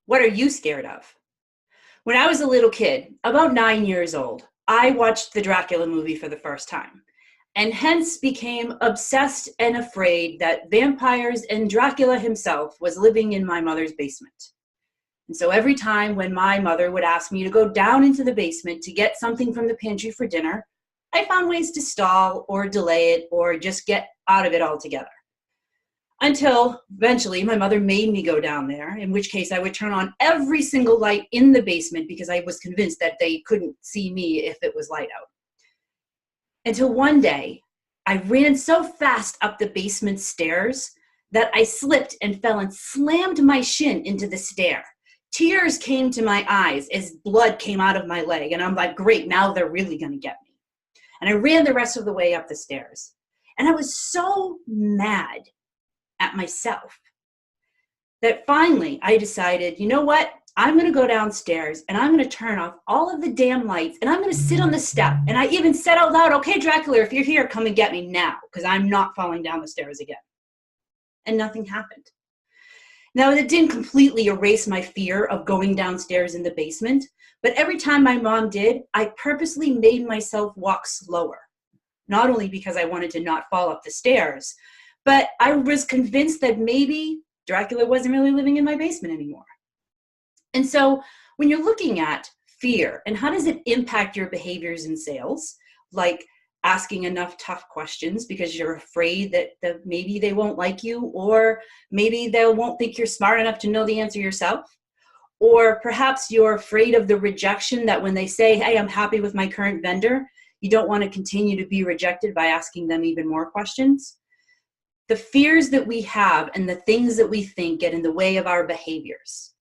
What are you scared of? When I was a little kid, about 9 years old, I watched the Dracula movie for the first time, and hence became obsessed and afraid that vampires and Dracula himself was living in my mother's basement. And so every time when my mother would ask me to go down into the basement to get something from the pantry for dinner, I found ways to stall or delay it or just get out of it altogether. Until eventually my mother made me go down there, in which case I would turn on every single light in the basement because I was convinced that they couldn't see me if it was light out. Until one day, I ran so fast up the basement stairs that I slipped and fell and slammed my shin into the stair. Tears came to my eyes as blood came out of my leg, and I'm like, great, now they're really gonna get me. And I ran the rest of the way up the stairs. And I was so mad at myself that finally I decided, you know what? I'm going to go downstairs and I'm going to turn off all of the damn lights and I'm going to sit on the step. And I even said out loud, okay, Dracula, if you're here, come and get me now because I'm not falling down the stairs again. And nothing happened. Now, it didn't completely erase my fear of going downstairs in the basement, but every time my mom did, I purposely made myself walk slower. Not only because I wanted to not fall up the stairs, but I was convinced that maybe Dracula wasn't really living in my basement anymore. And so when you're looking at fear and how does it impact your behaviors in sales, like asking enough tough questions because you're afraid that maybe they won't like you, or maybe they won't think you're smart enough to know the answer yourself, or perhaps you're afraid of the rejection that when they say, hey, I'm happy with my current vendor, you don't want to continue to be rejected by asking them even more questions. The fears that we have and the things that we think get in the way of our behaviors.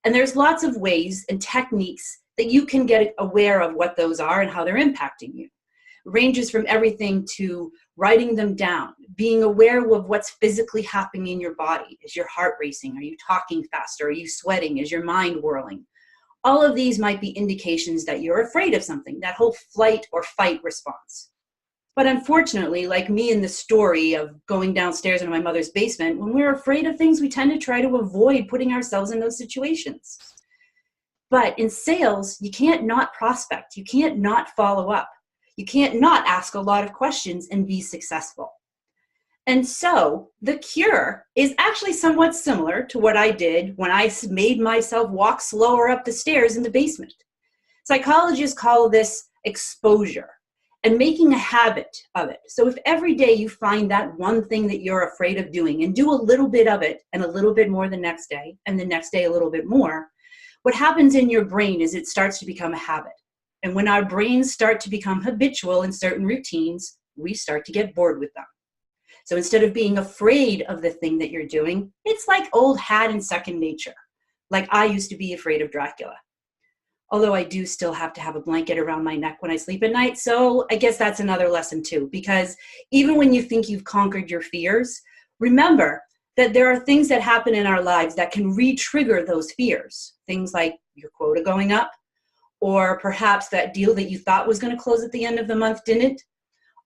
And there's lots of ways and techniques that you can get aware of what those are and how they're impacting you. It ranges from everything to writing them down, being aware of what's physically happening in your body. Is your heart racing? Are you talking faster? Are you sweating? Is your mind whirling? All of these might be indications that you're afraid of something, that whole flight or fight response. But unfortunately, like me in the story of going downstairs into my mother's basement, when we're afraid of things, we tend to try to avoid putting ourselves in those situations. But in sales, you can't not prospect. You can't not follow up. You can't not ask a lot of questions and be successful. And so the cure is actually somewhat similar to what I did when I made myself walk slower up the stairs in the basement. Psychologists call this exposure. And making a habit of it. So if every day you find that one thing that you're afraid of doing and do a little bit of it and a little bit more the next day and the next day a little bit more, what happens in your brain is it starts to become a habit. And when our brains start to become habitual in certain routines, we start to get bored with them. So instead of being afraid of the thing that you're doing, it's like old hat and second nature. Like I used to be afraid of Dracula. Although I do still have to have a blanket around my neck when I sleep at night. So I guess that's another lesson too, because even when you think you've conquered your fears, remember that there are things that happen in our lives that can re-trigger those fears. Things like your quota going up, or perhaps that deal that you thought was going to close at the end of the month didn't.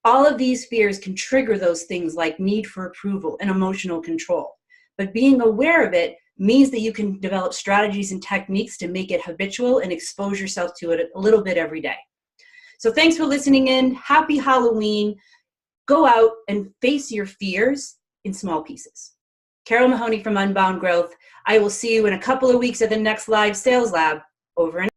All of these fears can trigger those things like need for approval and emotional control. But being aware of it means that you can develop strategies and techniques to make it habitual and expose yourself to it a little bit every day. So thanks for listening in. Happy Halloween. Go out and face your fears in small pieces. Carol Mahoney from Unbound Growth. I will see you in a couple of weeks at the next live sales lab. Over and